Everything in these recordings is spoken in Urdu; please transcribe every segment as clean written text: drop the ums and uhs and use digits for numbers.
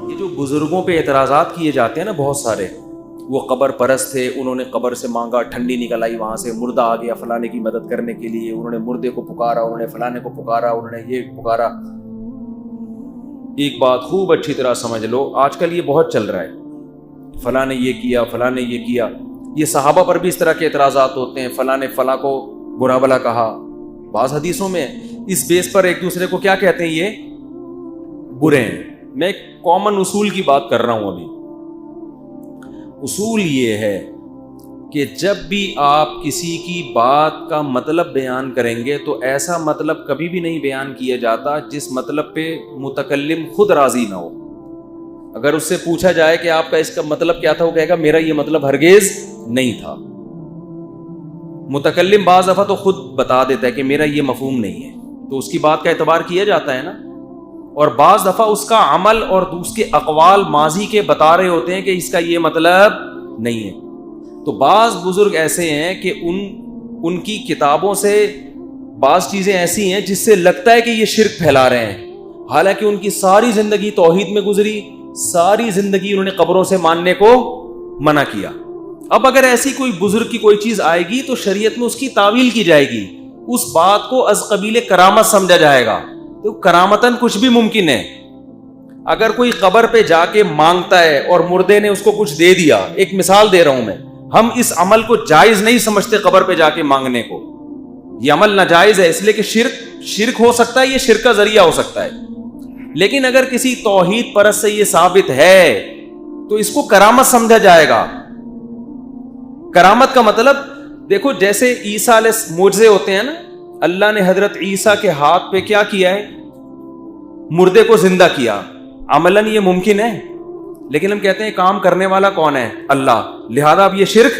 یہ جو بزرگوں پہ اعتراضات کیے جاتے ہیں نا بہت سارے، وہ قبر پرست تھے، انہوں نے قبر سے مانگا، ٹھنڈی نکل آئی وہاں سے، مردہ آ گیا فلانے کی مدد کرنے کے لیے، انہوں نے مردے کو پکارا، انہوں نے فلانے کو پکارا، انہوں نے یہ پکارا۔ ایک بات خوب اچھی طرح سمجھ لو، آج کل یہ بہت چل رہا ہے، فلاں نے یہ کیا، فلاں نے یہ کیا۔ یہ صحابہ پر بھی اس طرح کے اعتراضات ہوتے ہیں، فلاں نے فلاں کو برا بھلا کہا۔ بعض حدیثوں میں اس بیس پر ایک دوسرے کو کیا کہتے ہیں، یہ برے ہیں۔ میں ایک کامن اصول کی بات کر رہا ہوں ابھی۔ اصول یہ ہے کہ جب بھی آپ کسی کی بات کا مطلب بیان کریں گے تو ایسا مطلب کبھی بھی نہیں بیان کیا جاتا جس مطلب پہ متکلم خود راضی نہ ہو۔ اگر اس سے پوچھا جائے کہ آپ کا اس کا مطلب کیا تھا، وہ کہے گا میرا یہ مطلب ہرگز نہیں تھا۔ متکلم بعض دفعہ تو خود بتا دیتا ہے کہ میرا یہ مفہوم نہیں ہے، تو اس کی بات کا اعتبار کیا جاتا ہے نا۔ اور بعض دفعہ اس کا عمل اور اس کے اقوال ماضی کے بتا رہے ہوتے ہیں کہ اس کا یہ مطلب نہیں ہے۔ تو بعض بزرگ ایسے ہیں کہ ان کی کتابوں سے بعض چیزیں ایسی ہیں جس سے لگتا ہے کہ یہ شرک پھیلا رہے ہیں، حالانکہ ان کی ساری زندگی توحید میں گزری، ساری زندگی انہوں نے قبروں سے ماننے کو منع کیا۔ اب اگر ایسی کوئی بزرگ کی کوئی چیز آئے گی تو شریعت میں اس کی تعویل کی جائے گی، اس بات کو از قبیل کرامت سمجھا جائے گا۔ تو کرامتاً کچھ بھی ممکن ہے۔ اگر کوئی قبر پہ جا کے مانگتا ہے اور مردے نے اس کو کچھ دے دیا، ایک مثال دے رہا ہوں میں، ہم اس عمل کو جائز نہیں سمجھتے قبر پہ جا کے مانگنے کو، یہ عمل ناجائز ہے، اس لیے کہ شرک ہو سکتا ہے، یہ شرک کا ذریعہ ہو سکتا ہے۔ لیکن اگر کسی توحید پرست سے یہ ثابت ہے تو اس کو کرامت سمجھا جائے گا۔ کرامت کا مطلب دیکھو، جیسے عیسیٰ علیہ معجزے ہوتے ہیں نا، اللہ نے حضرت عیسیٰ کے ہاتھ پہ کیا کیا ہے، مردے کو زندہ کیا۔ عملاً یہ ممکن ہے، لیکن ہم کہتے ہیں کام کرنے والا کون ہے، اللہ، لہذا اب یہ شرک۔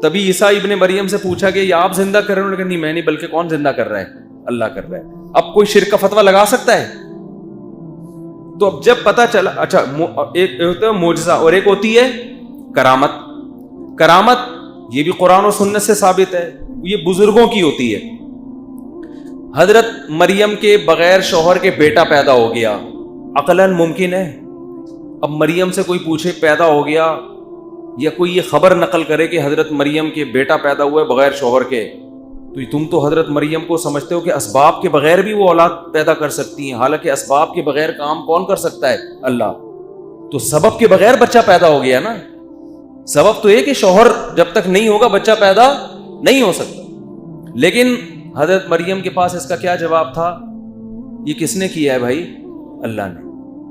تبھی عیسیٰ ابن مریم سے پوچھا کہ یہ آپ زندہ کر رہے ہیں؟ انہوں نے کہا نہیں میں نہیں، بلکہ کون زندہ کر رہا ہے، اللہ کر رہا ہے۔ اب کوئی شرک کا فتویٰ لگا سکتا ہے؟ تو اب جب پتا چلا، اچھا ایک ہوتا ہے معجزہ اور ایک ہوتی ہے کرامت۔ کرامت یہ بھی قرآن و سنت سے ثابت ہے، یہ بزرگوں کی ہوتی ہے۔ حضرت مریم کے بغیر شوہر کے بیٹا پیدا ہو گیا، عقلاً ممکن ہے۔ اب مریم سے کوئی پوچھے پیدا ہو گیا، یا کوئی یہ خبر نقل کرے کہ حضرت مریم کے بیٹا پیدا ہوا ہے بغیر شوہر کے، تو تم تو حضرت مریم کو سمجھتے ہو کہ اسباب کے بغیر بھی وہ اولاد پیدا کر سکتی ہیں، حالانکہ اسباب کے بغیر کام کون کر سکتا ہے، اللہ۔ تو سبب کے بغیر بچہ پیدا ہو گیا نا۔ سبب تو یہ کہ شوہر جب تک نہیں ہوگا بچہ پیدا نہیں ہو سکتا۔ لیکن حضرت مریم کے پاس اس کا کیا جواب تھا، یہ کس نے کیا ہے بھائی، اللہ نے،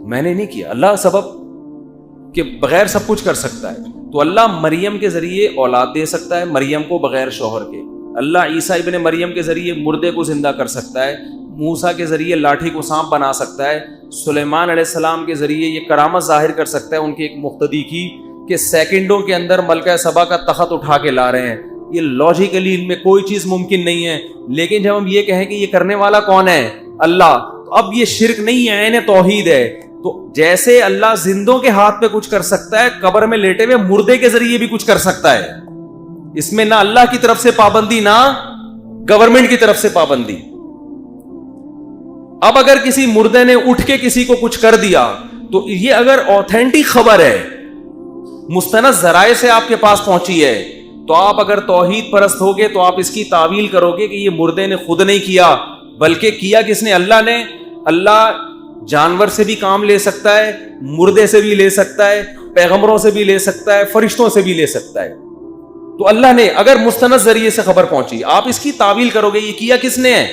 میں نے نہیں کیا۔ اللہ سبب کے بغیر سب کچھ کر سکتا ہے، تو اللہ مریم کے ذریعے اولاد دے سکتا ہے، مریم کو بغیر شوہر کے۔ اللہ عیسیٰ ابن مریم کے ذریعے مردے کو زندہ کر سکتا ہے، موسیٰ کے ذریعے لاٹھی کو سانپ بنا سکتا ہے، سلیمان علیہ السلام کے ذریعے یہ کرامت ظاہر کر سکتا ہے ان کے ایک مقتدی کی، کہ سیکنڈوں کے اندر ملکہ سبا کا تخت اٹھا کے لا رہے ہیں۔ یہ لاجیکلی ان میں کوئی چیز ممکن نہیں ہے، لیکن جب ہم یہ کہیں کہ یہ کرنے والا کون ہے، اللہ، تو اب یہ شرک نہیں ہے، عین توحید ہے۔ تو جیسے اللہ زندوں کے ہاتھ پہ کچھ کر سکتا ہے، قبر میں لیٹے ہوئے مردے کے ذریعے بھی کچھ کر سکتا ہے۔ اس میں نہ اللہ کی طرف سے پابندی، نہ گورنمنٹ کی طرف سے پابندی۔ اب اگر کسی مردے نے اٹھ کے کسی کو کچھ کر دیا تو یہ اگر اوتھینٹک خبر ہے، مستند ذرائع سے آپ کے پاس پہنچی ہے، تو آپ اگر توحید پرست ہوگے تو آپ اس کی تعویل کرو گے کہ یہ مردے نے خود نہیں کیا، بلکہ کیا کس نے، اللہ نے۔ اللہ جانور سے بھی کام لے سکتا ہے، مردے سے بھی لے سکتا ہے، پیغمبروں سے بھی لے سکتا ہے، فرشتوں سے بھی لے سکتا ہے۔ تو اللہ نے اگر مستند ذریعے سے خبر پہنچی، آپ اس کی تعویل کرو گے یہ کیا کس نے ہے،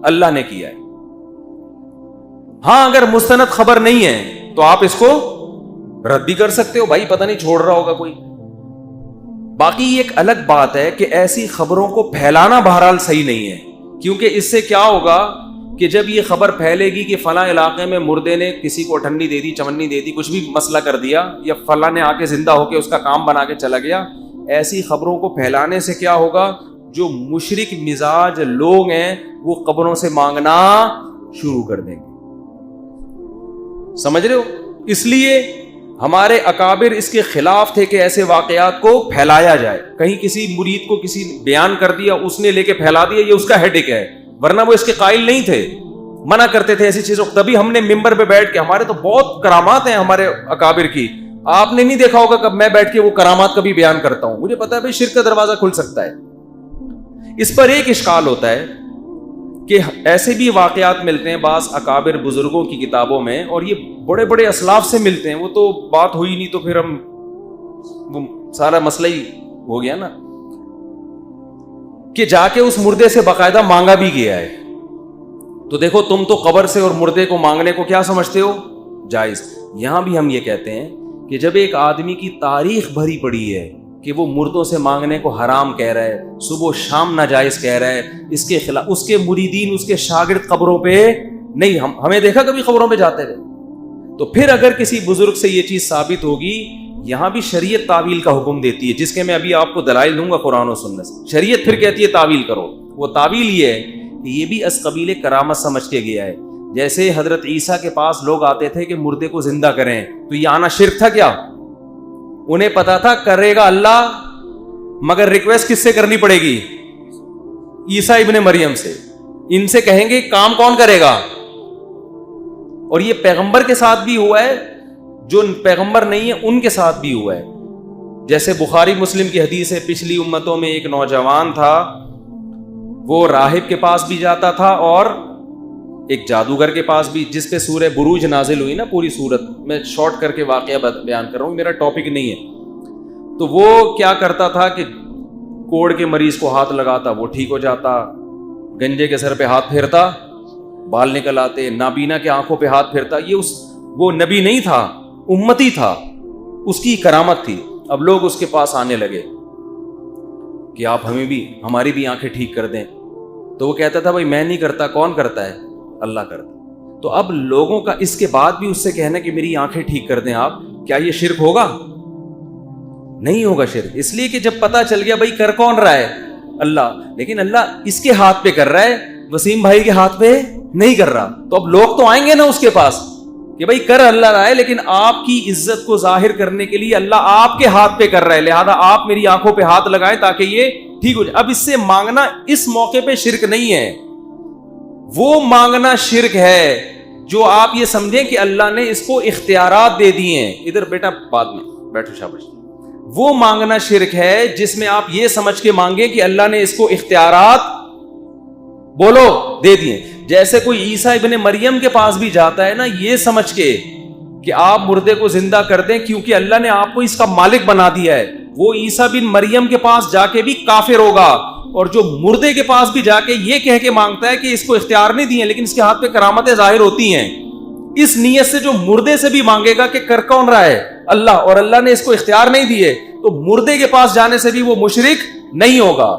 اللہ نے کیا ہے۔ ہاں اگر مستند خبر نہیں ہے تو آپ اس کو رد بھی کر سکتے ہو، بھائی پتہ نہیں چھوڑ رہا ہوگا کوئی۔ باقی ایک الگ بات ہے کہ ایسی خبروں کو پھیلانا بہرحال صحیح نہیں ہے، کیونکہ اس سے کیا ہوگا کہ جب یہ خبر پھیلے گی کہ فلاں علاقے میں مردے نے کسی کو ٹھنڈی دے دی، چمنی دے دی، کچھ بھی مسئلہ کر دیا، یا فلاں نے آ کے زندہ ہو کے اس کا کام بنا کے چلا گیا، ایسی خبروں کو پھیلانے سے کیا ہوگا، جو مشرک مزاج لوگ ہیں وہ قبروں سے مانگنا شروع کر دیں گے۔ سمجھ رہے ہو؟ اس لیے ہمارے اکابر اس کے خلاف تھے کہ ایسے واقعات کو پھیلایا جائے۔ کہیں کسی مرید کو کسی بیان کر دیا، اس نے لے کے پھیلا دیا، یہ اس کا ہیڈک ہے، ورنہ وہ اس کے قائل نہیں تھے۔ منع کرتے تھے ایسی چیزوں. تبھی ہم نے ممبر پہ بیٹھ کے, ہمارے تو بہت کرامات ہیں ہمارے اکابر کی, آپ نے نہیں دیکھا ہوگا کب میں بیٹھ کے وہ کرامات کبھی بیان کرتا ہوں. مجھے پتا ہے بھائی شرک کا دروازہ کھل سکتا ہے. اس پر ایک اشکال ہوتا ہے کہ ایسے بھی واقعات ملتے ہیں بعض اکابر بزرگوں کی کتابوں میں, اور یہ بڑے بڑے اسلاف سے ملتے ہیں. وہ تو بات ہوئی نہیں تو پھر ہم وہ سارا مسئلہ ہی ہو گیا نا, کہ جا کے اس مردے سے باقاعدہ مانگا بھی گیا ہے. تو دیکھو تم تو قبر سے اور مردے کو مانگنے کو کیا سمجھتے ہو, جائز. یہاں بھی ہم یہ کہتے ہیں کہ جب ایک آدمی کی تاریخ بھری پڑی ہے کہ وہ مردوں سے مانگنے کو حرام کہہ رہا ہے, صبح و شام ناجائز کہہ رہا ہے, اس کے خلاف اس کے مریدین اس کے شاگرد قبروں پہ نہیں, ہمیں دیکھا کبھی قبروں پہ جاتے تھے. تو پھر اگر کسی بزرگ سے یہ چیز ثابت ہوگی, یہاں بھی شریعت تعویل کا حکم دیتی ہے, جس کے میں ابھی آپ کو دلائل دوں گا قرآن و سنت سے. شریعت پھر کہتی ہے تعویل کرو. وہ تعویل یہ ہے کہ یہ بھی از قبیل کرامت سمجھ کے گیا ہے. جیسے حضرت عیسیٰ کے پاس لوگ آتے تھے کہ مردے کو زندہ کریں, تو یہ آنا شرک تھا کیا؟ انہیں پتا تھا کرے گا اللہ, مگر ریکویسٹ کس سے کرنی پڑے گی؟ عیسیٰ ابن مریم سے. ان سے کہیں گے کام کون کرے گا؟ اور یہ پیغمبر کے ساتھ بھی ہوا ہے, جو پیغمبر نہیں ہے ان کے ساتھ بھی ہوا ہے. جیسے بخاری مسلم کی حدیث ہے, پچھلی امتوں میں ایک نوجوان تھا, وہ راہب کے پاس بھی جاتا تھا اور ایک جادوگر کے پاس بھی, جس پہ سورہ بروج نازل ہوئی نا پوری سورت. میں شارٹ کر کے واقعہ بیان کر رہا ہوں, میرا ٹاپک نہیں ہے. تو وہ کیا کرتا تھا کہ کوڑ کے مریض کو ہاتھ لگاتا, وہ ٹھیک ہو جاتا. گنجے کے سر پہ ہاتھ پھیرتا, بال نکل آتے. نابینا کے آنکھوں پہ ہاتھ پھیرتا. وہ نبی نہیں تھا, امتی تھا, اس کی کرامت تھی. اب لوگ اس کے پاس آنے لگے کہ آپ ہمیں بھی, ہماری بھی آنکھیں ٹھیک کر دیں. تو وہ کہتا تھا بھائی میں نہیں کرتا, کون کرتا ہے؟ اللہ کرتا. تو اب لوگوں کا اس کے بعد بھی اس سے کہنا کہ میری آنکھیں ٹھیک کر دیں آپ, کیا یہ شرک ہوگا؟ نہیں ہوگا شرک. اس لیے کہ جب پتا چل گیا بھائی کر کون رہا ہے؟ اللہ. لیکن اللہ اس کے ہاتھ پہ کر رہا ہے, وسیم بھائی کے ہاتھ پہ نہیں کر رہا. تو اب لوگ تو آئیں گے نا اس کے پاس کہ بھائی کر اللہ رہا ہے, لیکن آپ کی عزت کو ظاہر کرنے کے لیے اللہ آپ کے ہاتھ پہ کر رہا ہے, لہذا آپ میری آنکھوں پہ ہاتھ لگائیں تاکہ یہ ٹھیک ہو جائے. اب اس سے مانگنا اس موقع پہ شرک نہیں ہے. وہ مانگنا شرک ہے جو آپ یہ سمجھیں کہ اللہ نے اس کو اختیارات دے دیے ہیں. ادھر بیٹا بعد میں بیٹھو شاباش. وہ مانگنا شرک ہے جس میں آپ یہ سمجھ کے مانگیں کہ اللہ نے اس کو اختیارات بولو دے دیے. جیسے کوئی عیسیٰ ابن مریم کے پاس بھی جاتا ہے نا, یہ سمجھ کے کہ آپ مردے کو زندہ کر دیں کیونکہ اللہ نے آپ کو اس کا مالک بنا دیا ہے. وہ عیسیٰ بن مریم کے پاس جا کے بھی کافر ہوگا, اور جو مردے کے پاس بھی جا کے یہ کہہ کے مانگتا ہے کہ اس کو اختیار نہیں دیے لیکن اس کے ہاتھ پہ کرامتیں ظاہر ہوتی ہیں, اس نیت سے جو مردے سے بھی مانگے گا کہ کر کون رہا ہے؟ اللہ, اور اللہ نے اس کو اختیار نہیں دیے, تو مردے کے پاس جانے سے بھی وہ مشرک نہیں ہوگا.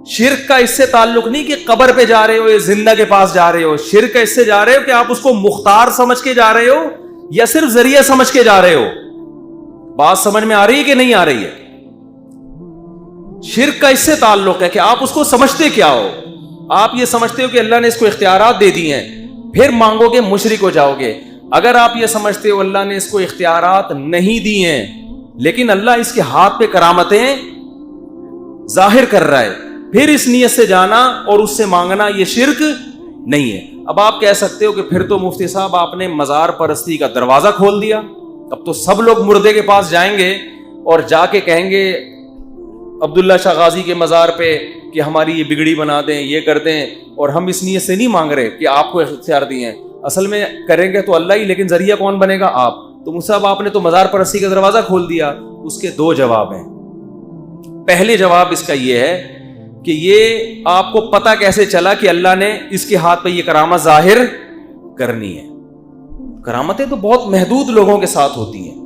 شرک کا اس سے تعلق نہیں کہ قبر پہ جا رہے ہو یا زندہ کے پاس جا رہے ہو. شرک کا اس سے جا رہے ہو کہ آپ اس کو مختار سمجھ کے جا رہے ہو یا صرف ذریعہ سمجھ کے جا رہے ہو. بات سمجھ میں آ رہی ہے کہ نہیں آ رہی ہے؟ شرک کا اس سے تعلق ہے کہ آپ اس کو سمجھتے کیا ہو. آپ یہ سمجھتے ہو کہ اللہ نے اس کو اختیارات دے دی ہیں, پھر مانگو گے مشرک ہو جاؤ گے. اگر آپ یہ سمجھتے ہو اللہ نے اس کو اختیارات نہیں دی ہیں لیکن اللہ اس کے ہاتھ پہ کرامتیں ظاہر کر رہا ہے, پھر اس نیت سے جانا اور اس سے مانگنا یہ شرک نہیں ہے. اب آپ کہہ سکتے ہو کہ پھر تو مفتی صاحب آپ نے مزار پرستی کا دروازہ کھول دیا. اب تو سب لوگ مردے کے پاس جائیں گے اور جا کے کہیں گے عبداللہ شاہ غازی کے مزار پہ کہ ہماری یہ بگڑی بنا دیں, یہ کر دیں, اور ہم اس نیت سے نہیں مانگ رہے کہ آپ کو اختیار دیے ہیں. اصل میں کریں گے تو اللہ ہی, لیکن ذریعہ کون بنے گا؟ آپ. تو مصعب آپ نے تو مزار پرستی کا دروازہ کھول دیا. اس کے دو جواب ہیں. پہلے جواب اس کا یہ ہے کہ یہ آپ کو پتا کیسے چلا کہ اللہ نے اس کے ہاتھ پہ یہ کرامت ظاہر کرنی ہے؟ کرامتیں تو بہت محدود لوگوں کے ساتھ ہوتی ہیں,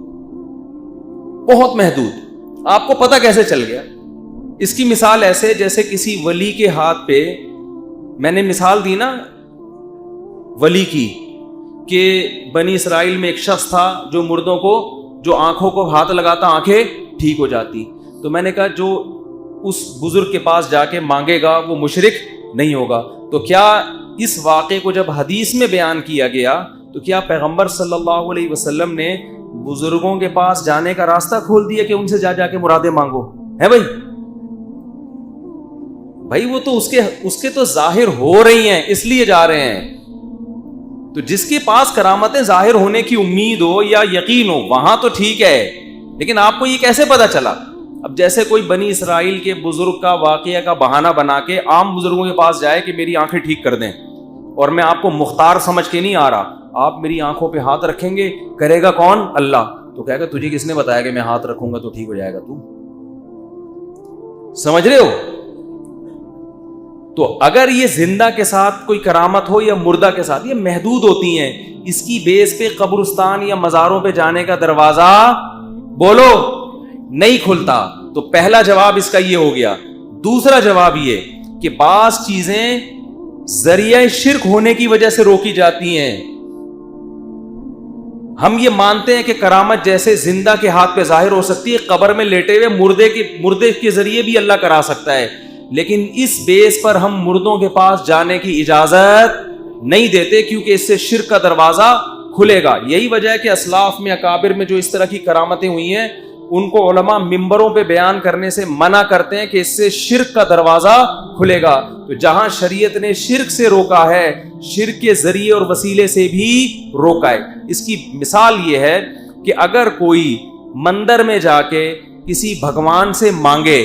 بہت محدود. آپ کو پتا کیسے چل گیا؟ اس کی مثال ایسے جیسے کسی ولی کے ہاتھ پہ, میں نے مثال دی نا ولی کی, کہ بنی اسرائیل میں ایک شخص تھا جو مردوں کو, جو آنکھوں کو ہاتھ لگاتا آنکھیں ٹھیک ہو جاتی. تو میں نے کہا جو اس بزرگ کے پاس جا کے مانگے گا وہ مشرک نہیں ہوگا. تو کیا اس واقعے کو جب حدیث میں بیان کیا گیا تو کیا پیغمبر صلی اللہ علیہ وسلم نے بزرگوں کے پاس جانے کا راستہ کھول دیا کہ ان سے جا کے مرادیں مانگو؟ ہے بھائی وہ تو اس کے تو ظاہر ہو رہی ہیں اس لیے جا رہے ہیں. تو جس کے پاس کرامتیں ظاہر ہونے کی امید ہو یا یقین ہو وہاں تو ٹھیک ہے، لیکن آپ کو یہ کیسے پتا چلا؟ اب جیسے کوئی بنی اسرائیل کے بزرگ کا واقعہ کا بہانہ بنا کے عام بزرگوں کے پاس جائے کہ میری آنکھیں ٹھیک کر دیں، اور میں آپ کو مختار سمجھ کے نہیں آ رہا، آپ میری آنکھوں پہ ہاتھ رکھیں گے، کرے گا کون؟ اللہ. تو کہے گا تجھے کس نے بتایا کہ میں ہاتھ رکھوں گا تو ٹھیک ہو جائے گا؟ تو سمجھ رہے ہو؟ تو اگر یہ زندہ کے ساتھ کوئی کرامت ہو یا مردہ کے ساتھ، یہ محدود ہوتی ہیں، اس کی بیس پہ قبرستان یا مزاروں پہ جانے کا دروازہ بولو نہیں کھلتا. تو پہلا جواب اس کا یہ ہو گیا. دوسرا جواب یہ کہ بعض چیزیں ذریعہ شرک ہونے کی وجہ سے روکی جاتی ہیں. ہم یہ مانتے ہیں کہ کرامت جیسے زندہ کے ہاتھ پہ ظاہر ہو سکتی ہے، قبر میں لیٹے ہوئے مردے کے ذریعے بھی اللہ کرا سکتا ہے، لیکن اس بیس پر ہم مردوں کے پاس جانے کی اجازت نہیں دیتے، کیونکہ اس سے شرک کا دروازہ کھلے گا. یہی وجہ ہے کہ اسلاف میں اکابر میں جو اس طرح کی کرامتیں ہوئی ہیں ان کو علماء ممبروں پہ بیان کرنے سے منع کرتے ہیں کہ اس سے شرک کا دروازہ کھلے گا. تو جہاں شریعت نے شرک سے روکا ہے، شرک کے ذریعے اور وسیلے سے بھی روکا ہے. اس کی مثال یہ ہے کہ اگر کوئی مندر میں جا کے کسی بھگوان سے مانگے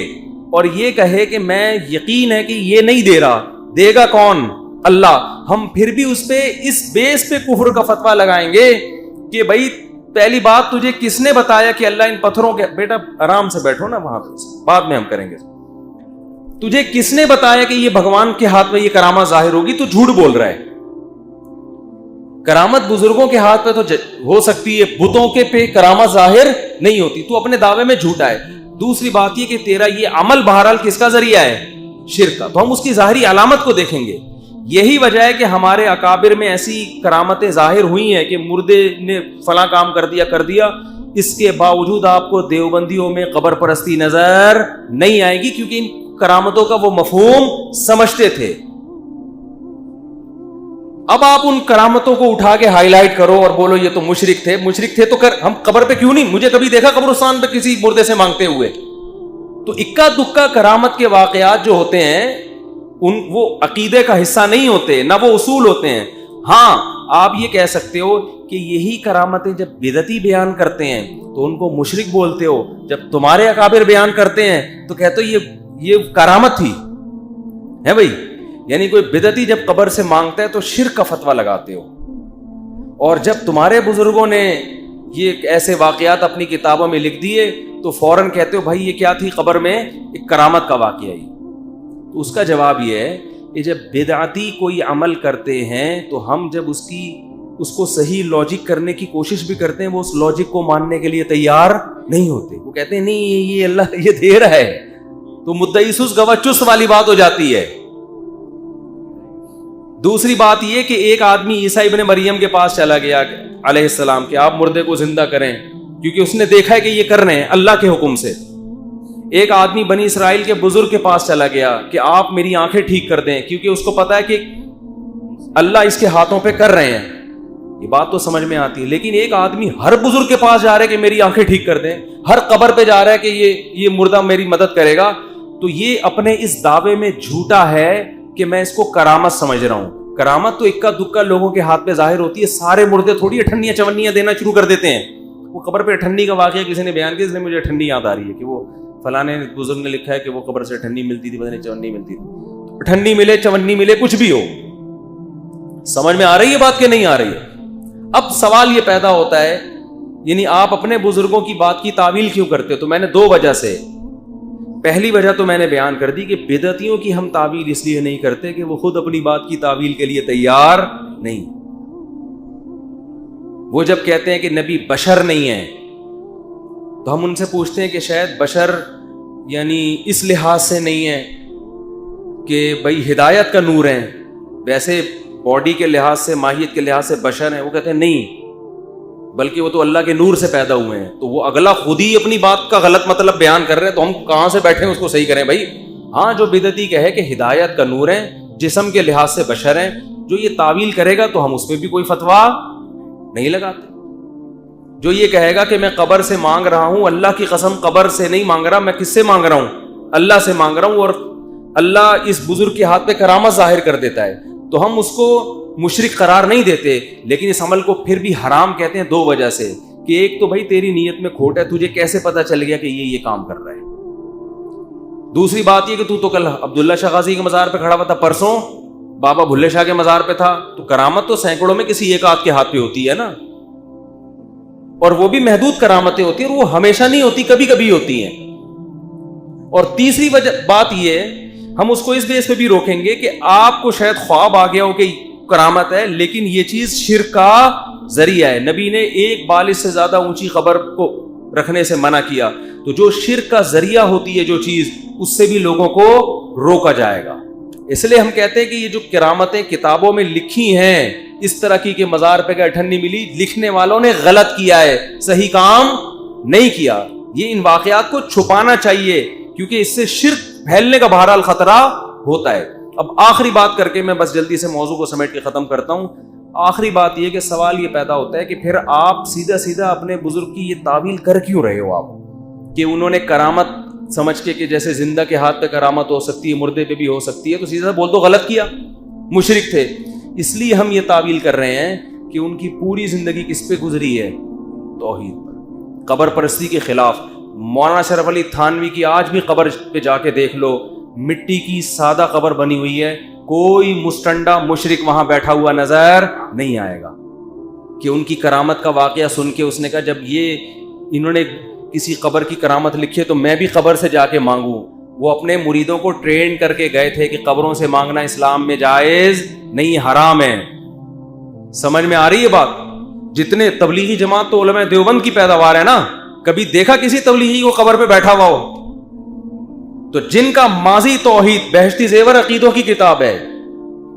اور یہ کہے کہ میں یقین ہے کہ یہ نہیں دے رہا، دے گا کون؟ اللہ. ہم پھر بھی اس پہ اس بیس پہ کفر کا فتویٰ لگائیں گے کہ بھائی پہلی بات تجھے کس نے بتایا کہ اللہ ان پتھروں کے، بیٹا آرام سے بیٹھو نا وہاں پہ، بعد میں ہم کریں گے. تجھے کس نے بتایا کہ یہ بھگوان کے ہاتھ میں یہ کرامت ظاہر ہوگی؟ تو جھوٹ بول رہا ہے. کرامت بزرگوں کے ہاتھ پہ تو ہو سکتی ہے، بتوں کے پہ کرامت ظاہر نہیں ہوتی. تو اپنے دعوے میں جھوٹا ہے. دوسری بات یہ کہ تیرا یہ عمل بہرحال کس کا ذریعہ ہے؟ شرک کا. تو ہم اس کی ظاہری علامت کو دیکھیں گے. یہی وجہ ہے کہ ہمارے اکابر میں ایسی کرامتیں ظاہر ہوئی ہیں کہ مردے نے فلاں کام کر دیا، اس کے باوجود آپ کو دیوبندیوں میں قبر پرستی نظر نہیں آئے گی، کیونکہ ان کرامتوں کا وہ مفہوم سمجھتے تھے. اب آپ ان کرامتوں کو اٹھا کے ہائی لائٹ کرو اور بولو یہ تو مشرک تھے تو ہم قبر پہ کیوں نہیں؟ مجھے کبھی دیکھا قبرستان پہ کسی مردے سے مانگتے ہوئے؟ تو اکا دکا کرامت کے واقعات جو ہوتے ہیں وہ عقیدے کا حصہ نہیں ہوتے، نہ وہ اصول ہوتے ہیں. ہاں آپ یہ کہہ سکتے ہو کہ یہی کرامتیں جب بدعتی بیان کرتے ہیں تو ان کو مشرک بولتے ہو، جب تمہارے اکابر بیان کرتے ہیں تو کہتے ہو یہ کرامت تھی ہے بھائی. یعنی کوئی بدعتی جب قبر سے مانگتا ہے تو شرک کا فتویٰ لگاتے ہو، اور جب تمہارے بزرگوں نے یہ ایسے واقعات اپنی کتابوں میں لکھ دیے تو فوراً کہتے ہو بھائی یہ کیا تھی قبر میں؟ ایک کرامت کا واقعہ ہی. تو اس کا جواب یہ ہے کہ جب بدعتی کوئی عمل کرتے ہیں تو ہم جب اس کو صحیح لاجک کرنے کی کوشش بھی کرتے ہیں، وہ اس لاجک کو ماننے کے لیے تیار نہیں ہوتے. وہ کہتے ہیں نہیں یہ اللہ یہ دے رہا ہے، تو مدعی سس گواہ چس والی بات ہو جاتی ہے. دوسری بات یہ کہ ایک آدمی عیسیٰ ابن مریم کے پاس چلا گیا علیہ السلام کہ آپ مردے کو زندہ کریں، کیونکہ اس نے دیکھا ہے کہ یہ کر رہے ہیں اللہ کے حکم سے. ایک آدمی بنی اسرائیل کے بزرگ کے پاس چلا گیا کہ آپ میری آنکھیں ٹھیک کر دیں، کیونکہ اس کو پتا ہے کہ اللہ اس کے ہاتھوں پہ کر رہے ہیں. یہ بات تو سمجھ میں آتی ہے. لیکن ایک آدمی ہر بزرگ کے پاس جا رہا ہے کہ میری آنکھیں ٹھیک کر دیں، ہر قبر پہ جا رہا ہے کہ یہ مردہ میری مدد کرے گا، تو یہ اپنے اس دعوے میں جھوٹا ہے کہ میں اس کو کرامت سمجھ رہا ہوں. کرامت تو اکا دکا لوگوں کے ہاتھ پہ ظاہر ہوتی ہے. سارے مردے تھوڑی اٹھنیاں چونیاں دینا شروع کر دیتے ہیں. وہ قبر پہ اٹھنی کا واقعہ کسی نے بیان کیا، اس نے مجھے اٹھنی یاد آ رہی ہے کہ وہ فلانے بزرگ نے لکھا ہے کہ وہ قبر سے اٹھنی ملتی تھی، پتہ نہیں چونی ملتی تھی. اٹھنی ملے چونی ملے کچھ بھی ہو، سمجھ میں آ رہی ہے بات کہ نہیں آ رہی ہے؟ اب سوال یہ پیدا ہوتا ہے یعنی آپ اپنے بزرگوں کی بات کی تعویل کیوں کرتے ہو؟ تو میں نے دو وجہ سے، پہلی وجہ تو میں نے بیان کر دی کہ بدعتیوں کی ہم تعویل اس لیے نہیں کرتے کہ وہ خود اپنی بات کی تعویل کے لیے تیار نہیں. وہ جب کہتے ہیں کہ نبی بشر نہیں ہے تو ہم ان سے پوچھتے ہیں کہ شاید بشر یعنی اس لحاظ سے نہیں ہے کہ بھائی ہدایت کا نور ہے، ویسے باڈی کے لحاظ سے ماہیت کے لحاظ سے بشر ہیں. وہ کہتے ہیں نہیں، بلکہ وہ تو اللہ کے نور سے پیدا ہوئے ہیں. تو وہ اگلا خود ہی اپنی بات کا غلط مطلب بیان کر رہے ہیں، تو ہم کہاں سے بیٹھے ہیں اس کو صحیح کریں بھائی. ہاں جو بدعتی کہے کہ ہدایت کا نور ہے، جسم کے لحاظ سے بشر ہیں، جو یہ تعویل کرے گا تو ہم اس پہ بھی کوئی فتویٰ نہیں لگاتے. جو یہ کہے گا کہ میں قبر سے مانگ رہا ہوں، اللہ کی قسم قبر سے نہیں مانگ رہا، میں کس سے مانگ رہا ہوں؟ اللہ سے مانگ رہا ہوں، اور اللہ اس بزرگ کے ہاتھ پہ کرامت ظاہر کر دیتا ہے، تو ہم اس کو مشرک قرار نہیں دیتے، لیکن اس عمل کو پھر بھی حرام کہتے ہیں 2 وجہ سے کہ ایک تو بھائی تیری نیت میں کھوٹ ہے، تجھے کیسے پتا چل گیا کہ یہ کام کر رہا ہے. دوسری بات یہ کہ تو کل عبداللہ شاہ غازی کے مزار پہ کھڑا ہوا تھا، پرسوں بابا بھلے شاہ کے مزار پہ تھا، تو کرامت تو سینکڑوں میں کسی ایک آدھ کے ہاتھ پہ ہوتی ہے نا، اور وہ بھی محدود کرامتیں ہوتی ہیں، اور وہ ہمیشہ نہیں ہوتی، کبھی کبھی ہوتی ہیں. اور تیسری بات یہ ہم اس کو اس بیس پہ بھی روکیں گے کہ آپ کو شاید خواب آ گیا ہو کہ کرامت ہے، لیکن یہ چیز شرک کا ذریعہ ہے. نبی نے ایک بال سے زیادہ اونچی قبر کو رکھنے سے منع کیا، تو جو شرک کا ذریعہ ہوتی ہے جو چیز، اس سے بھی لوگوں کو روکا جائے گا. اس لیے ہم کہتے ہیں کہ یہ جو کرامتیں کتابوں میں لکھی ہیں، اس طرح کی مزار پہ گئے ٹھنڈی ملی، لکھنے والوں نے غلط کیا ہے، صحیح کام نہیں کیا. یہ ان واقعات کو چھپانا چاہیے کیونکہ اس سے شرک پھیلنے کا بہرحال خطرہ ہوتا ہے. اب آخری بات کر کے میں بس جلدی سے موضوع کو سمیٹ کے ختم کرتا ہوں. آخری بات یہ کہ سوال یہ پیدا ہوتا ہے کہ پھر آپ سیدھا اپنے بزرگ کی یہ تعویل کر کیوں رہے ہو آپ، کہ انہوں نے کرامت سمجھ کے کہ جیسے زندہ کے ہاتھ پہ کرامت ہو سکتی ہے، مردے پہ بھی ہو سکتی ہے، تو سیدھا بول دو غلط کیا، مشرک تھے. اس لیے ہم یہ تعویل کر رہے ہیں کہ ان کی پوری زندگی کس پہ گزری ہے؟ توحید پر، قبر پرستی کے خلاف. مولانا اشرف علی تھانوی کی آج بھی قبر پہ جا کے دیکھ لو، مٹی کی سادہ قبر بنی ہوئی ہے، کوئی مستنڈا مشرک وہاں بیٹھا ہوا نظر نہیں آئے گا. کہ ان کی کرامت کا واقعہ سن کے اس نے کہا جب انہوں نے کسی قبر کی کرامت لکھی ہے تو میں بھی قبر سے جا کے مانگوں. وہ اپنے مریدوں کو ٹرین کر کے گئے تھے کہ قبروں سے مانگنا اسلام میں جائز نہیں، حرام ہے. سمجھ میں آ رہی ہے بات؟ جتنے تبلیغی جماعت تو علماء دیوبند کی پیداوار ہے نا، کبھی دیکھا کسی تبلیغی کو قبر پہ بیٹھا ہوا ہو؟ تو جن کا ماضی توحید بہشتی زیور عقیدوں کی کتاب ہے،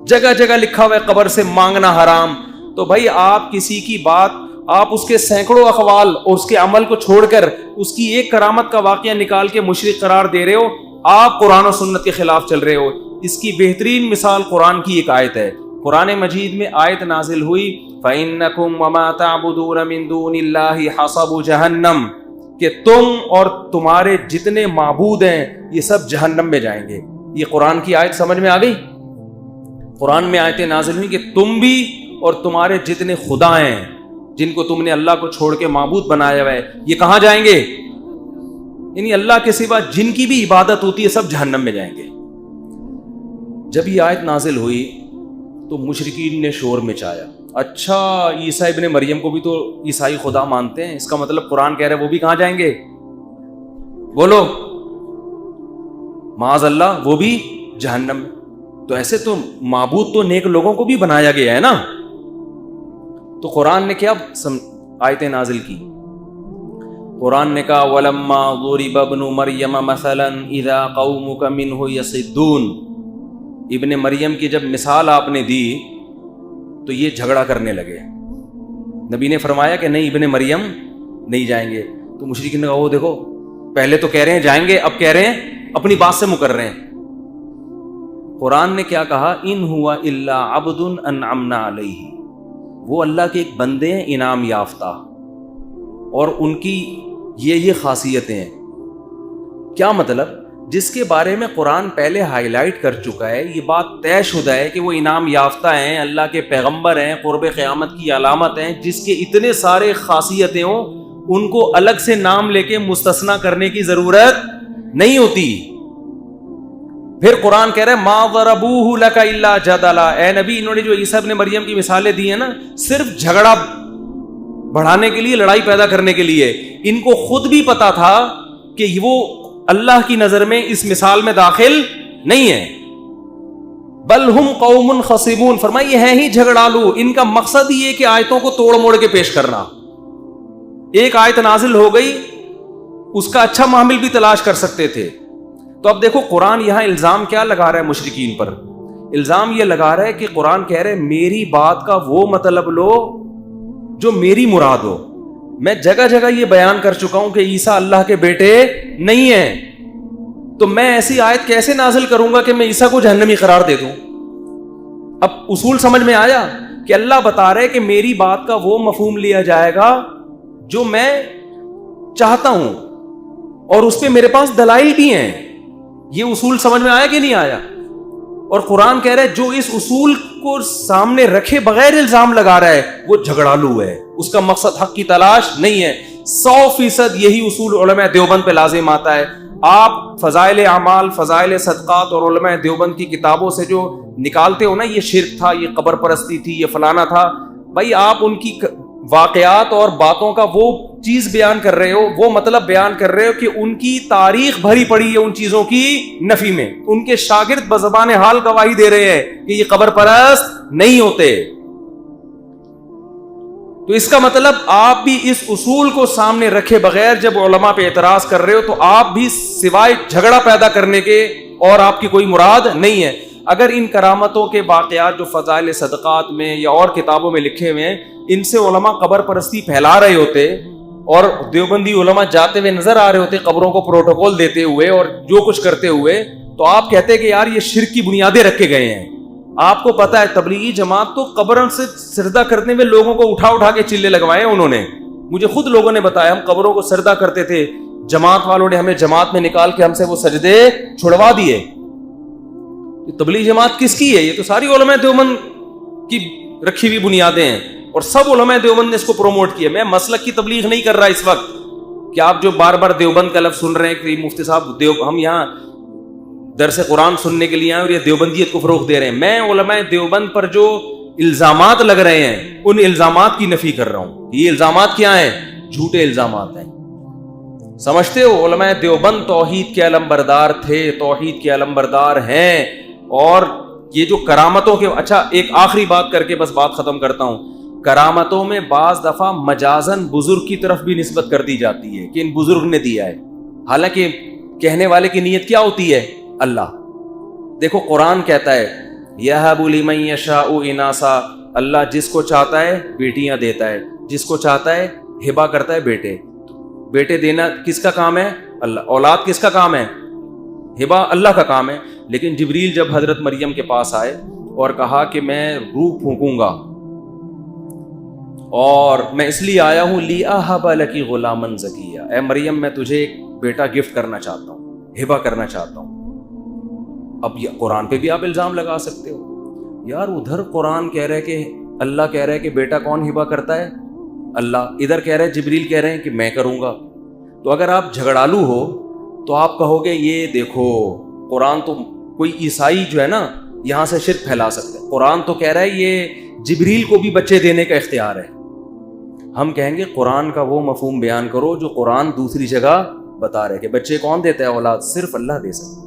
جگہ جگہ لکھا ہوا ہے قبر سے مانگنا حرام. تو بھائی آپ کسی کی بات، آپ اس کے سینکڑوں اقوال اور اس کے عمل کو چھوڑ کر اس کی ایک کرامت کا واقعہ نکال کے مشرک قرار دے رہے ہو. آپ قرآن و سنت کے خلاف چل رہے ہو. اس کی بہترین مثال قرآن کی ایک آیت ہے. قرآن مجید میں آیت نازل ہوئی فَإِنَّكُمْ وَمَا تَعْبُدُونَ مِن دُونِ اللَّهِ حَصَبُ جَهَنَّمَ، کہ تم اور تمہارے جتنے معبود ہیں یہ سب جہنم میں جائیں گے. یہ قرآن کی آیت سمجھ میں آ گئی؟ قرآن میں آیتیں نازل ہوئی کہ تم بھی اور تمہارے جتنے خدا ہیں جن کو تم نے اللہ کو چھوڑ کے معبود بنایا ہوا ہے، یہ کہاں جائیں گے؟ یعنی اللہ کے سوا جن کی بھی عبادت ہوتی ہے سب جہنم میں جائیں گے. جب یہ آیت نازل ہوئی تو مشرکین نے شور مچایا، اچھا عیسیٰ ابن مریم کو بھی تو عیسائی خدا مانتے ہیں، اس کا مطلب قرآن کہہ رہے وہ بھی کہاں جائیں گے؟ بولو معاذ اللہ، وہ بھی جہنم میں. تو ایسے تو معبود تو نیک لوگوں کو بھی بنایا گیا ہے نا. تو قرآن نے کیا آیتیں نازل کی؟ قرآن نے کہا وَلَمَّا ضُرِبَ ابْنُ مَرْيَمَ مَثَلًا إِذَا قَوْمُكَ مِنْهُ يَصِدُّونَ. ابن مریم کی جب مثال آپ نے دی تو یہ جھگڑا کرنے لگے. نبی نے فرمایا کہ نہیں ابن مریم نہیں جائیں گے. تو مشرکین نے کہا وہ دیکھو پہلے تو کہہ رہے ہیں جائیں گے، اب کہہ رہے ہیں اپنی بات سے مکر رہے ہیں. قرآن نے کیا کہا؟ ان ہوا الا عبد انعمنا علیہ، وہ اللہ کے ایک بندے ہیں انعام یافتہ، اور ان کی یہ خاصیتیں ہیں. کیا مطلب؟ جس کے بارے میں قرآن پہلے ہائی لائٹ کر چکا ہے، یہ بات طے شدہ ہے کہ وہ انعام یافتہ ہیں، اللہ کے پیغمبر ہیں، قرب قیامت کی علامت ہیں، جس کے اتنے سارے خاصیتیں ہوں ان کو الگ سے نام لے کے مستثنا کرنے کی ضرورت نہیں ہوتی. پھر قرآن کہہ رہے ما ضربوہ لک الا جدلا، اے نبی انہوں نے جو عیسیٰ ابن مریم کی مثالیں دی ہیں نا صرف جھگڑا بڑھانے کے لیے، لڑائی پیدا کرنے کے لیے. ان کو خود بھی پتا تھا کہ وہ اللہ کی نظر میں اس مثال میں داخل نہیں ہے. بل ہم قوم خصبون، فرمایا یہ ہیں ہی جھگڑالو، ان کا مقصد یہ کہ آیتوں کو توڑ موڑ کے پیش کرنا. ایک آیت نازل ہو گئی اس کا اچھا محمل بھی تلاش کر سکتے تھے. تو اب دیکھو قرآن یہاں الزام کیا لگا رہا ہے مشرکین پر؟ الزام یہ لگا رہا ہے کہ قرآن کہہ رہے میری بات کا وہ مطلب لو جو میری مراد ہو. میں جگہ جگہ یہ بیان کر چکا ہوں کہ عیسیٰ اللہ کے بیٹے نہیں ہیں، تو میں ایسی آیت کیسے نازل کروں گا کہ میں عیسیٰ کو جہنمی قرار دے دوں؟ اب اصول سمجھ میں آیا کہ اللہ بتا رہے کہ میری بات کا وہ مفہوم لیا جائے گا جو میں چاہتا ہوں، اور اس پہ میرے پاس دلائل بھی ہیں. یہ اصول سمجھ میں آیا کہ نہیں آیا؟ اور قرآن کہہ رہا ہے جو اس اصول کو سامنے رکھے بغیر الزام لگا رہا ہے وہ جھگڑالو ہے, اس کا مقصد حق کی تلاش نہیں ہے. 100% یہی اصول علماء دیوبند پہ لازم آتا ہے. آپ فضائل اعمال, فضائل صدقات اور علماء دیوبند کی کتابوں سے جو نکالتے ہو نا, یہ شرک تھا, یہ قبر پرستی تھی, یہ فلانا تھا, بھائی آپ ان کی واقعات اور باتوں کا وہ چیز بیان کر رہے ہو, وہ مطلب بیان کر رہے ہو کہ ان کی تاریخ بھری پڑی ہے ان چیزوں کی نفی میں. ان کے شاگرد بزبان حال گواہی دے رہے ہیں کہ یہ قبر پرست نہیں ہوتے. تو اس کا مطلب آپ بھی اس اصول کو سامنے رکھے بغیر جب علماء پہ اعتراض کر رہے ہو تو آپ بھی سوائے جھگڑا پیدا کرنے کے اور آپ کی کوئی مراد نہیں ہے. اگر ان کرامتوں کے واقعات جو فضائل صدقات میں یا اور کتابوں میں لکھے ہوئے ہیں ان سے علماء قبر پرستی پھیلا رہے ہوتے اور دیوبندی علماء جاتے ہوئے نظر آ رہے ہوتے قبروں کو پروٹوکول دیتے ہوئے اور جو کچھ کرتے ہوئے, تو آپ کہتے کہ یار یہ شرک کی بنیادیں رکھے گئے ہیں. آپ کو پتا ہے تبلیغی جماعت تو قبروں سے سجدہ کرنے میں لوگوں کو اٹھا کے چلے لگوائے ہیں. انہوں نے مجھے خود لوگوں نے بتایا ہم قبروں کو سجدہ کرتے تھے, جماعت والوں نے ہمیں جماعت میں نکال کے ہم سے وہ سجدے چھڑوا دیے. تبلیغ جماعت کس کی ہے؟ یہ تو ساری علماء دیوبند کی رکھی ہوئی بنیادیں ہیں اور سب علماء دیوبند نے اس کو پروموٹ کیا. میں مسلک کی تبلیغ نہیں کر رہا اس وقت کہ آپ جو بار بار دیوبند کا لفظ سن رہے ہیں کہ مفتی صاحب ہم یہاں درس قرآن سننے کے لیے آئے اور یہ دیوبندیت کو فروغ دے رہے ہیں. میں علماء دیوبند پر جو الزامات لگ رہے ہیں ان الزامات کی نفی کر رہا ہوں. یہ الزامات کیا ہیں؟ جھوٹے الزامات ہیں. سمجھتے ہو علماء دیوبند توحید کے علمبردار تھے, توحید کے علمبردار ہیں. اور یہ جو کرامتوں کے, اچھا ایک آخری بات کر کے بس بات ختم کرتا ہوں. کرامتوں میں بعض دفعہ مجازن بزرگ کی طرف بھی نسبت کر دی جاتی ہے کہ ان بزرگ نے دیا ہے, حالانکہ کہنے والے کی نیت کیا ہوتی ہے؟ اللہ. دیکھو قرآن کہتا ہے یَهَبُ لِمَن يَشَاءُ إِنَاثًا, اللہ جس کو چاہتا ہے بیٹیاں دیتا ہے, جس کو چاہتا ہے ہبہ کرتا ہے بیٹے. بیٹے دینا کس کا کام ہے؟ اللہ. اولاد کس کا کام ہے؟ ہبہ اللہ کا کام ہے. لیکن جبریل جب حضرت مریم کے پاس آئے اور کہا کہ میں روح پھونکوں گا اور میں اس لیے آیا ہوں لِأَهَبَ لَكِ غُلَامًا زَكِيًّا, اے مریم میں تجھے ایک بیٹا گفٹ کرنا چاہتا ہوں, ہبہ کرنا چاہتا ہوں. اب یہ قرآن پہ بھی آپ الزام لگا سکتے ہو یار, ادھر قرآن کہہ رہا ہے کہ اللہ کہہ رہا ہے کہ بیٹا کون ہبہ کرتا ہے؟ اللہ. ادھر کہہ رہے ہیں جبریل کہہ رہے ہیں کہ میں کروں گا. تو اگر آپ جھگڑالو ہو تو آپ کہو گے یہ دیکھو قرآن تو, کوئی عیسائی جو ہے نا یہاں سے شرک پھیلا سکتے ہیں, قرآن تو کہہ رہا ہے یہ جبریل کو بھی بچے دینے کا اختیار ہے. ہم کہیں گے قرآن کا وہ مفہوم بیان کرو جو قرآن دوسری جگہ بتا رہے کہ بچے کون دیتا ہے اولاد؟ صرف اللہ دے سکتا.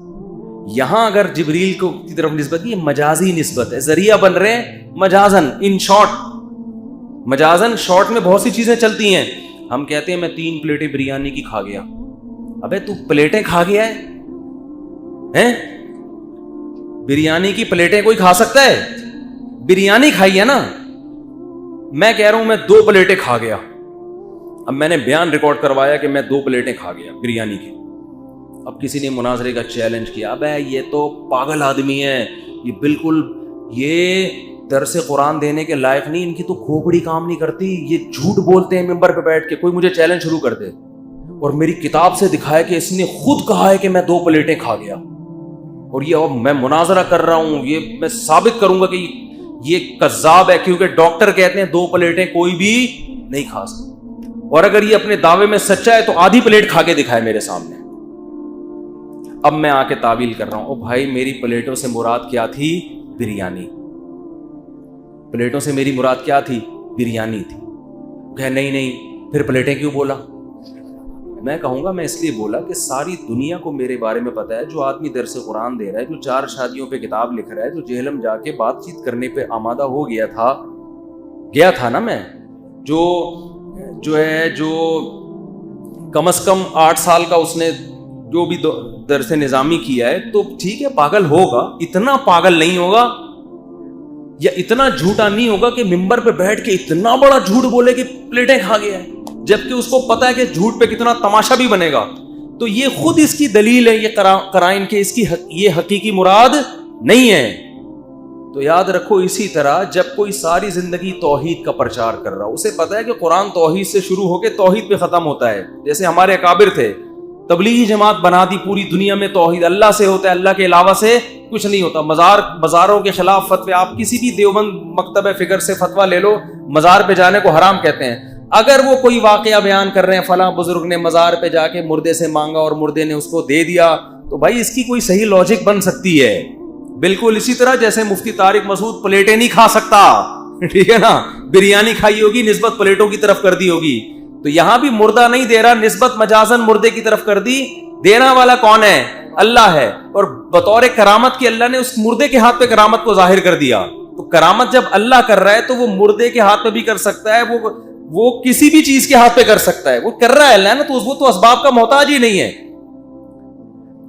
یہاں اگر جبریل کو کی طرف نسبت, یہ مجازی نسبت ہے, ذریعہ بن رہے ہیں مجازن, ان شارٹ. مجازن شارٹ میں بہت سی چیزیں چلتی ہیں. ہم کہتے ہیں میں 3 پلیٹیں بریانی کی کھا گیا. ابے تو پلیٹیں کھا گیا ہے؟ بریانی کی پلیٹیں کوئی کھا سکتا ہے؟ بریانی کھائی ہے نا. میں کہہ رہا ہوں میں 2 پلیٹیں کھا گیا. اب میں نے بیان ریکارڈ کروایا کہ میں 2 پلیٹیں کھا گیا بریانی کی. اب کسی نے مناظرے کا چیلنج کیا, ابے یہ تو پاگل آدمی ہے, یہ بالکل یہ درس قرآن دینے کے لائق نہیں, ان کی تو کھوپڑی کام نہیں کرتی, یہ جھوٹ بولتے ہیں ممبر پہ بیٹھ کے. کوئی مجھے چیلنج شروع کر دے اور میری کتاب سے دکھائے کہ اس نے خود کہا ہے کہ میں 2 پلیٹیں کھا گیا, اور یہ میں مناظرہ کر رہا ہوں, یہ میں ثابت کروں گا کہ یہ کذاب ہے, کیونکہ ڈاکٹر کہتے ہیں 2 پلیٹیں کوئی بھی نہیں کھا سکتا. اور اگر یہ اپنے دعوے میں سچا ہے تو آدھی پلیٹ کھا کے دکھائے میرے سامنے. اب میں آ کے تعویل کر رہا ہوں, او بھائی میری پلیٹوں سے مراد کیا تھی؟ بریانی. پلیٹوں سے میری مراد کیا تھی؟ بریانی تھی. کہ نہیں پھر پلیٹیں کیوں بولا؟ میں کہوں گا میں اس لیے بولا کہ ساری دنیا کو میرے بارے میں پتا ہے. جو آدمی درس قرآن دے رہا ہے, جو 4 شادیوں پہ کتاب لکھ رہا ہے, جو جہلم جا کے بات چیت کرنے پہ آمادہ ہو گیا تھا نا, میں جو ہے جو کم از کم 8 سال کا اس نے جو بھی درس نظامی کیا ہے, تو ٹھیک ہے پاگل ہوگا, اتنا پاگل نہیں ہوگا یا اتنا جھوٹا نہیں ہوگا کہ ممبر پہ بیٹھ کے اتنا بڑا جھوٹ بولے کہ پلیٹیں کھا گیا ہے, جبکہ اس کو پتا ہے کہ جھوٹ پہ کتنا تماشا بھی بنے گا. تو یہ خود اس کی دلیل ہے, یہ قرائن کے اس کی یہ حقیقی مراد نہیں ہے. تو یاد رکھو, اسی طرح جب کوئی ساری زندگی توحید کا پرچار کر رہا, اسے پتا ہے کہ قرآن توحید سے شروع ہو کے توحید پہ ختم ہوتا ہے. جیسے ہمارے اکابر تھے, تبلیغی جماعت بنا دی, پوری دنیا میں توحید اللہ سے ہوتا ہے, اللہ کے علاوہ سے کچھ نہیں ہوتا. مزاروں کے خلاف فتوے, آپ کسی بھی دیوبند مکتب فکر سے فتویٰ لے لو, مزار پہ جانے کو حرام کہتے ہیں. اگر وہ کوئی واقعہ بیان کر رہے ہیں فلاں بزرگ نے مزار پہ جا کے مردے سے مانگا اور مردے نے اس کو دے دیا, تو بھائی اس کی کوئی صحیح لاجک بن سکتی ہے. بالکل اسی طرح جیسے مفتی طارق مسعود پلیٹیں نہیں کھا سکتا, ٹھیک ہے نا, بریانی کھائی ہوگی نسبت پلیٹوں کی طرف کر دی ہوگی, تو یہاں بھی مردہ نہیں دے رہا, نسبت مجازن مردے کی طرف کر دی. دینا والا کون ہے؟ اللہ ہے, اور بطور کرامت کی اللہ نے اس مردے کے ہاتھ پہ کرامت کو ظاہر کر دیا. تو کرامت جب اللہ کر رہا ہے تو وہ مردے کے ہاتھ پہ بھی کر سکتا ہے, وہ کسی بھی چیز کے ہاتھ پہ کر سکتا ہے, وہ کر رہا ہے اللہ نا, تو وہ تو اسباب کا محتاج ہی نہیں ہے.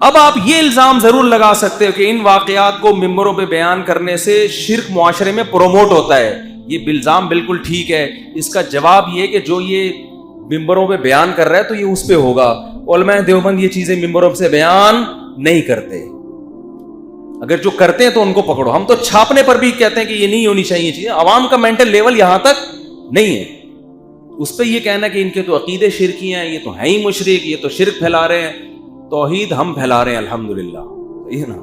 اب آپ یہ الزام ضرور لگا سکتے ہو کہ ان واقعات کو ممبروں پہ بیان کرنے سے شرک معاشرے میں پروموٹ ہوتا ہے. یہ الزام بالکل ٹھیک ہے. اس کا جواب یہ کہ جو یہ ممبروں پہ بیان کر رہا ہے تو یہ اس پہ ہوگا. علماء دیوبند یہ چیزیں ممبروں سے بیان نہیں کرتے. اگر جو کرتے ہیں تو ان کو پکڑو. ہم تو چھاپنے پر بھی کہتے ہیں کہ یہ نہیں ہونی چاہیے چیزیں. عوام کا مینٹل لیول یہاں تک نہیں ہے. اس پہ یہ کہنا کہ ان کے تو عقیدے شرکی ہیں, یہ تو ہیں ہی مشرک, یہ تو شرک پھیلا رہے ہیں. توحید ہم پھیلا رہے ہیں الحمدللہ, یہ نا.